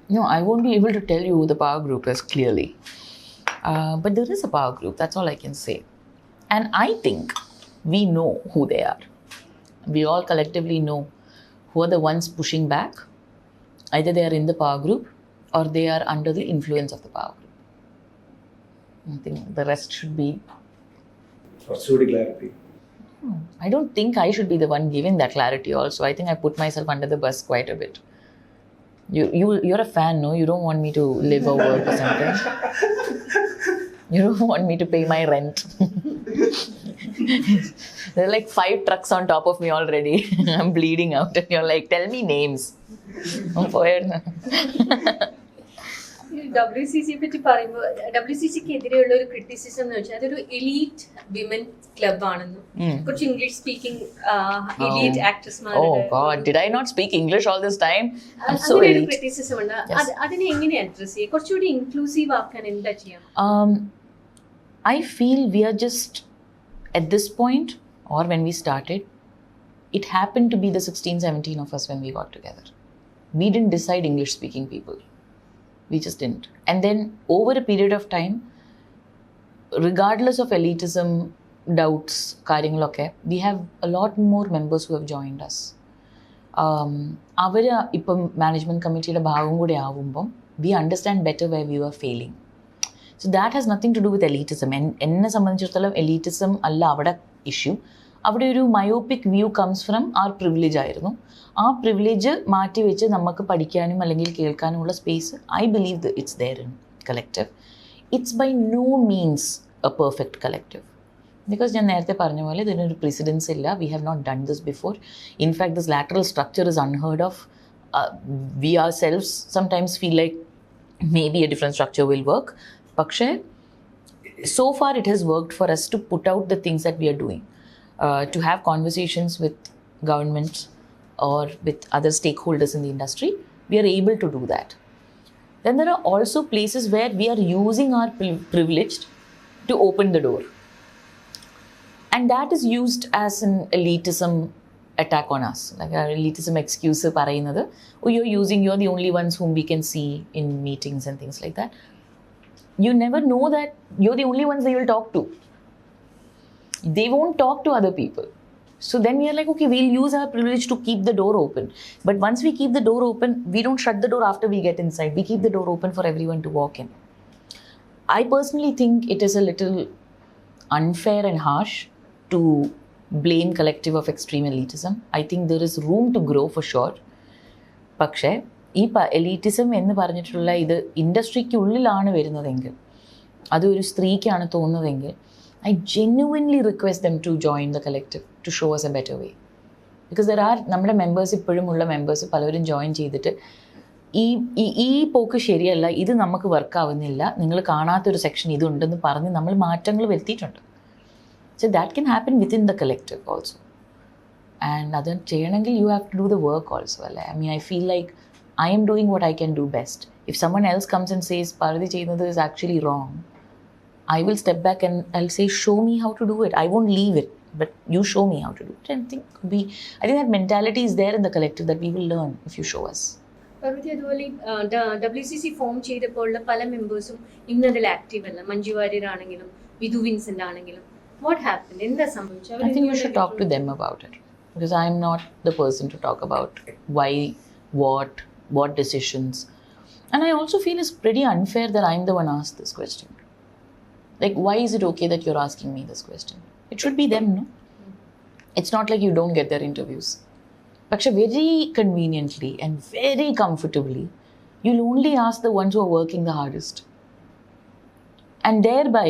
No, I won't be able to tell you who the power group is clearly. But there is a power group, that's all I can say. And I think we know who they are. We all collectively know who are the ones pushing back. Either they are in the power group or they are under the influence of the power group. I think the rest should be... clarity. I don't think I should be the one giving that clarity also. I think I put myself under the bus quite a bit. You're a fan, no? You don't want me to live or work or something. You don't want me to pay my rent. There are like 5 trucks on top of me already. I'm bleeding out and you're like, tell me names. I'm fired. WCC പറ്റി പറയുമ്പോൾ WCCക്ക് എതിരെയുള്ള ഒരു criticism എന്ന് വെച്ചാൽ അതൊരു elite women club ആണെന്നും കുറച്ച് English speaking elite ആക്ട്രസ്മാർ. Oh God, did I not speak English all this time? I'm so അതിനൊരു elite. ക്രിറ്റിസിസം ഉണ്ട്. അതിനെ എങ്ങനെ അഡ്രസ് ചെയ്യുക? കുറച്ചുകൂടി ഇൻക്ലൂസീവ് ആക്കാൻ എന്താ ചെയ്യാം? I feel we are just at this point, or when we started, it happened to be the 16-17 of us when we got together. We didn't decide English speaking people. We just didn't. And then over a period of time, regardless of elitism, doubts, കാര്യങ്ങളൊക്കെ, we have a lot more members who have joined us. അവർ ഇപ്പം management കമ്മിറ്റിയുടെ ഭാഗം കൂടെ ആവുമ്പം we understand better where we were failing. So that has nothing to do with elitism. എന്നെ സംബന്ധിച്ചിടത്തോളം elitism അല്ല അവിടെ ഇഷ്യൂ. അവിടെ ഒരു myopic view comes from our privilege ആയിരുന്നു. ആ പ്രിവിലേജ് മാറ്റി വെച്ച് നമുക്ക് പഠിക്കാനും അല്ലെങ്കിൽ കേൾക്കാനുമുള്ള space I believe it's there in collective. It's by no means a perfect collective. Because ഞാൻ നേരത്തെ പറഞ്ഞ പോലെ ഇതിനൊരു പ്രിസിഡൻസ് ഇല്ല. We have not done this before. In fact this lateral structure is unheard of. We ourselves sometimes feel like maybe a different structure will work. പക്ഷേ so far it has worked for us to put out the things that we are doing, to have conversations with governments or with other stakeholders in the industry. We are able to do that. Then there are also places where we are using our privilege to open the door, and that is used as an elitism attack on us, like our elitism excuse parayunnathu, oh you're the only ones whom we can see in meetings and things like that. You never know that you're the only ones they will talk to. They won't talk to other people. So then we are like, okay, we'll use our privilege to keep the door open. But once we keep the door open, we don't shut the door after we get inside. We keep the door open for everyone to walk in. I personally think it is a little unfair and harsh to blame collective of extreme elitism. I think there is room to grow for sure. പക്ഷേ ഈ എലീറ്റിസം എന്ന് പറഞ്ഞിട്ടുള്ള ഇത് ഇൻഡസ്ട്രിക്ക് ഉള്ളിലാണ് വരുന്നതെങ്കിൽ, അതൊരു സ്ത്രീക്കാണ് തോന്നുന്നതെങ്കിൽ, I genuinely request them to join the collective to show us a better way. Because there are നമ്മുടെ മെമ്പേഴ്സ്, ഇപ്പോഴും ഉള്ള മെമ്പേഴ്സ് പലരും ജോയിൻ ചെയ്തിട്ട് ഈ പോക്ക് ശരിയല്ല, ഇത് നമുക്ക് വർക്കാവുന്നില്ല, നിങ്ങൾ കാണാത്തൊരു സെക്ഷൻ ഇതുണ്ടെന്ന് പറഞ്ഞ് നമ്മൾ മാറ്റങ്ങൾ വരുത്തിയിട്ടുണ്ട്. So that can happen within the collective also. And അത് ചെയ്യണമെങ്കിൽ you have to do the work also അല്ലേ. I mean I feel like I am doing what I can do best. If someone else comes and says, Parvathy Thiruvoth is actually wrong, I will step back and I'll say, show me how to do it. I won't leave it, but you show me how to do it. And I think that mentality is there in the collective that we will learn if you show us. Parvathy, അതുപോലെ WCC form ചെയ്തപ്പോഴുള്ള പല മെമ്പേഴ്സും ഇന്നതിൽ active അല്ല. മഞ്ജു വാര്യർ ആണെങ്കിലും Vidhu Vincent ആണെങ്കിലും. What happened? എന്താ സംഭവിച്ചത്? I think you should talk to them about it, because I am not the person to talk about why, what decisions. And I also feel it's pretty unfair that I'm the one asked this question. Like, why is it okay that you're asking me this question? It should be them, no? It's not like you don't get their interviews. But very conveniently and very comfortably, you'll only ask the ones who are working the hardest. And thereby,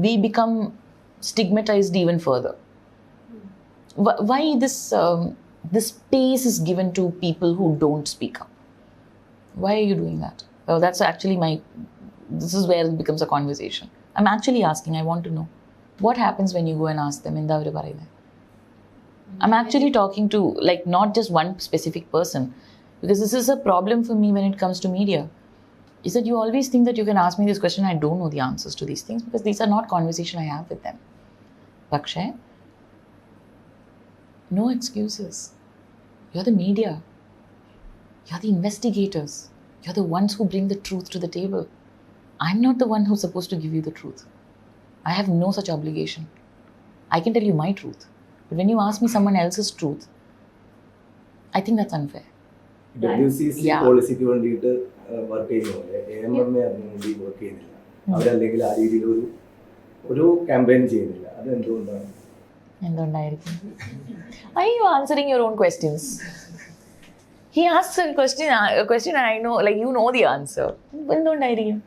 we become stigmatized even further. Why this space is given to people who don't speak up? Why are you doing that? Oh, that's actually this is where it becomes a conversation. I'm actually asking, I want to know. What happens when you go and ask them? I'm actually talking to, like, not just one specific person. Because this is a problem for me when it comes to media. Is that you always think that you can ask me this question, I don't know the answers to these things, because these are not conversation I have with them. Pakshe, no excuses. You're the media. You're the investigators. You're the ones who bring the truth to the table. I'm not the one who's supposed to give you the truth. I have no such obligation. I can tell you my truth. But when you ask me someone else's truth, I think that's unfair. WCC പോളിസിക്ക് വേണ്ടിയിട്ട് work ചെയ്യുന്നത് AMM അതിനുവേണ്ടി work ചെയ്യുന്നില്ല. അവരല്ലെങ്കിൽ ആ രീതിയിൽ ഒരു campaign ചെയ്യുന്നില്ല. അത് എന്തുകൊണ്ടാണ്? എന്തുകൊണ്ടായിരിക്കും? Why are you answering your own questions? He asks a question and I know, like you know the answer. എന്തുകൊണ്ടായിരിക്കും?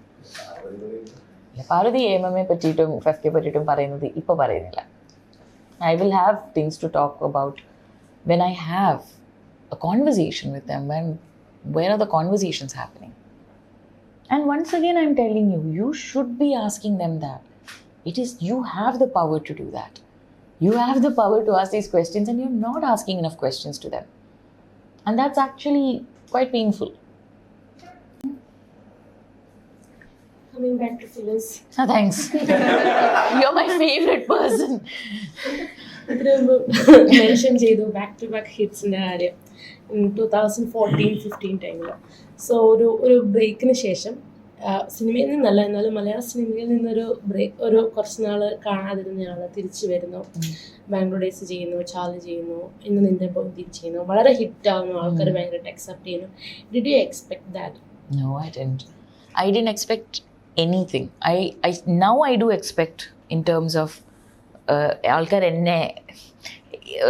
പാർവതി AMM പറ്റിയിട്ടും FFK പറ്റിയിട്ടും പറയുന്നത് ഇപ്പോൾ പറയുന്നില്ല. I will have things to talk about when I have a conversation with them. Where are the conversations happening? And once again, I'm telling you, you should be asking them that. It is, you have the power to do that. You have the power to ask these questions and you're not asking enough questions to them. And that's actually quite painful. Coming back to Phyllis. Oh, thanks. You're my favorite person. Mention ചെയ്തു back-to-back ഹിറ്റ്സിൻ്റെ കാര്യം 2014-15 ടൈമിൽ. So ഒരു ബ്രേക്കിന് ശേഷം സിനിമയിൽ നിന്നല്ല, എന്നാലും മലയാള സിനിമയിൽ നിന്നൊരു കുറച്ച് നാൾ കാണാതിരുന്ന ആൾ തിരിച്ചു വരുന്നു. ബാംഗ്ലൂർ ഡേയ്സ് ചെയ്യുന്നു, ചാർലി ചെയ്യുന്നു, ഇന്ന് നിന്റെ ബോധി ചെയ്യുന്നു, വളരെ ഹിറ്റാവുന്നു, ആൾക്കാർ ഭയങ്കരമായിട്ട് അക്സെപ്റ്റ് ചെയ്യുന്നു. Did you expect that? No, I didn't expect anything. Now I do expect in terms of ആൾക്കാർ എന്നെ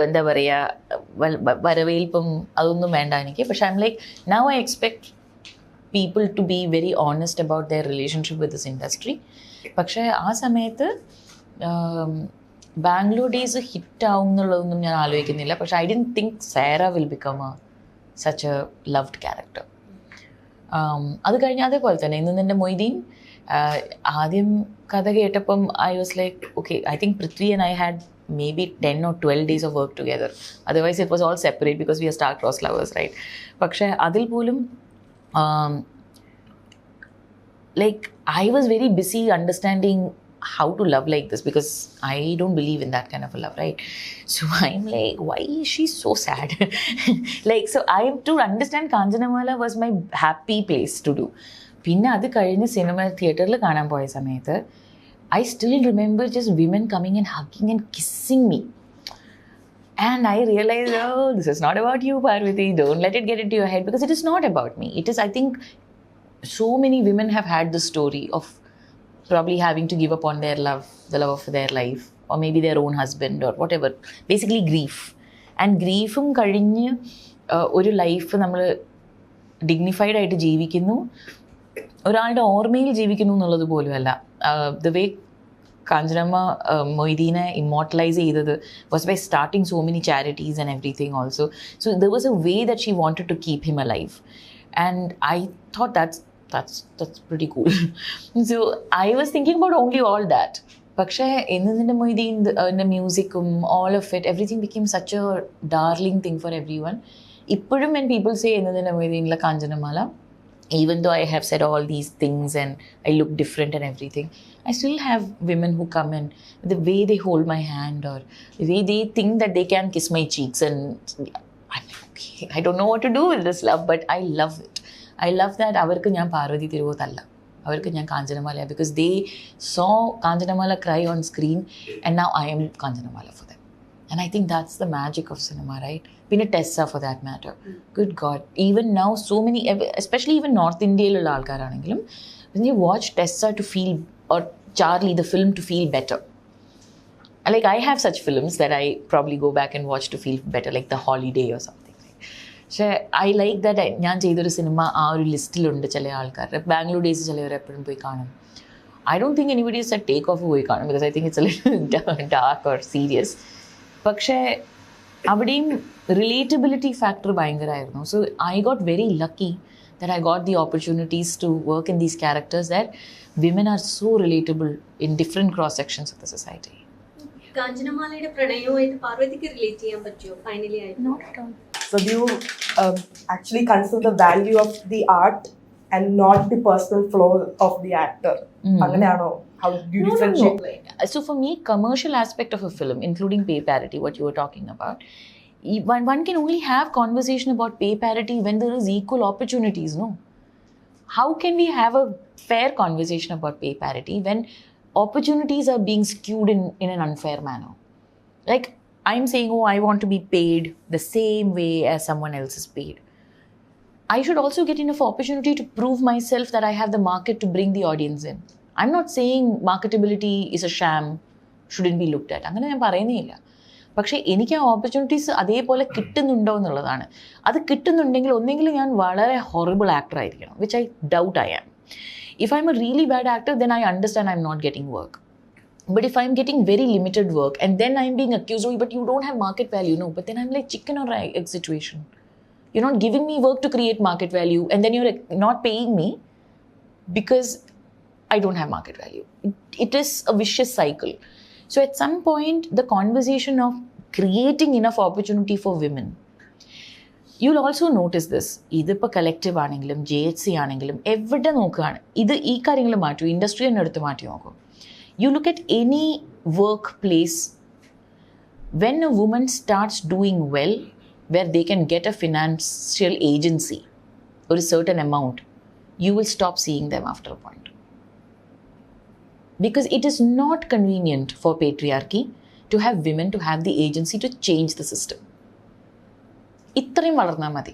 എന്താ പറയുക വരവേൽപ്പും അതൊന്നും വേണ്ട എനിക്ക്. പക്ഷെ I am like now I expect people to be very honest about their relationship with this industry. പക്ഷേ ആ സമയത്ത് ബാംഗ്ലൂർ ഡേയ്സ് ഹിറ്റാവും എന്നുള്ളതൊന്നും ഞാൻ ആലോചിക്കുന്നില്ല. പക്ഷെ I didn't think Sara will become such a loved character. അത് കഴിഞ്ഞ് അതേപോലെ തന്നെ ഇന്ന് നിൻ്റെ മൊയ്തീൻ ആദ്യം കഥ കേട്ടപ്പം I was like okay, I think Prithvi and I had maybe 10 or 12 days of work together. Otherwise it was all separate because we are star-crossed lovers, right? പക്ഷേ അതിൽ പോലും like I was very busy understanding how to love like this because I don't believe in that kind of a love, right? So I'm like, why is she so sad? Like, so I to understand Kanjanamala was my happy place to do. പിന്നെ അത് കഴിഞ്ഞ് cinema തിയേറ്ററിൽ കാണാൻ പോയ സമയത്ത് I still remember just women coming and hugging and kissing me. And I realized, oh, this is not about you, Parvathy. Don't let it get into your head because it is not about me. It is, I think, so many women have had the story of probably having to give up on their love, the love of their life, or maybe their own husband or whatever. Basically, grief. And griefum കഴിഞ്ഞ് ഒരു life നമ്മൾ dignified ആയിട്ട് ജീവിക്കുന്നു, ഒരാളുടെ ഓർമ്മയിൽ ജീവിക്കുന്നു എന്നുള്ളത് പോലുമല്ല. The way Kanjanamma Moidina immortalized ചെയ്തത് was by starting so many charities and everything also. So there was a way that she wanted to keep him alive. And I thought that's pretty cool. So I was thinking about only all that. പക്ഷേ ഇന്ന് Moideen the musicum, all of it, everything became such a darling thing for everyone. ഇപ്പോഴും when people say ഇന്ന് മൊയ്തീനിലെ Kanchanamala, even though I have said all these things and I look different and everything, I still have women who come in, the way they hold my hand or the way they think that they can kiss my cheeks, and I'm like, okay, I don't know what to do with this love, but I love it. I love that avarku njan Parvathy Thiruvoth alla, avarku njan Kanjanamala, because they saw Kanjanamala cry on screen and now I am Kanjanamala for them. And I think that's the magic of cinema, right? Pinna Tessa for that matter. Good God. Even now, so many, especially even North India, when you watch Tessa to feel, or Charlie, the film, to feel better. Like, I have such films that I probably go back and watch to feel better, like The Holiday or something. So I like that ഞാൻ ചെയ്തൊരു cinema ആ ഒരു ലിസ്റ്റിലുണ്ട് ചില ആൾക്കാർ. Bangalore days ചിലവർ എപ്പോഴും പോയി കാണും. I don't think anybody has said take off പോയി കാണും because I think it's a little dark or serious. പക്ഷേ അവിടെയും റിലേറ്റബിലിറ്റി ഫാക്ടർ ഭയങ്കരമായിരുന്നു. So I got very lucky that I got the opportunities to work in these characters that women are so relatable in different cross sections of the society. കാഞ്ചനമാലയുടെ പ്രണയവുമായിട്ട് പാർവതിക്ക് relate ചെയ്യാൻ പറ്റുമോ finally ആയിട്ട്? Not at all. So do you actually consider the value of the art and not the personal flaw of the actor? അങ്ങനെയാണോ? How do you differentiate? No. So for me, commercial aspect of a film, including pay parity, what you were talking about, one can only have conversation about pay parity when there is equal opportunities, no? how can we have a fair conversation about pay parity when opportunities are being skewed in an unfair manner? Like, I'm saying, oh, I want to be paid the same way as someone else is paid. I should also get enough opportunity to prove myself that I have the market to bring the audience in. I'm not saying marketability is a sham, shouldn't be looked at. അങ്ങനെ ഞാൻ പറയുന്നില്ല. പക്ഷേ എനിക്ക് ആ opportunities അതേപോലെ കിട്ടുന്നുണ്ടോ എന്നുള്ളതാണ്. അത് കിട്ടുന്നുണ്ടെങ്കിൽ ഒന്നെങ്കിൽ ഞാൻ വളരെ ഹൊറിബിൾ ആക്ടർ ആയിരിക്കണം, which I doubt I am. If I'm a really bad actor, then I understand I'm not getting work. But if I'm getting very limited work and then I'm being accused, oh, but you don't have market value, no, but then I'm like chicken or egg situation. You're not giving me work to create market value and then you're not paying me because I don't have market value. It is a vicious cycle. So at some point, the conversation of creating enough opportunity for women, you'll also notice this. ഇതിപ്പോൾ collective ആണെങ്കിലും JHC ആണെങ്കിലും എവിടെ നോക്കുകയാണ് ഈ കാര്യങ്ങൾ മാറ്റും, industry തന്നെ എടുത്ത് മാറ്റി നോക്കും. You look at any workplace, when a woman starts doing well, where they can get a financial agency or a certain amount, you will stop seeing them after a point. Because it is not convenient for patriarchy to have women to have the agency to change the system. ഇത്രയും വളർന്നാൽ മതി.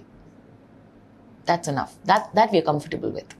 That's enough. That we are comfortable with.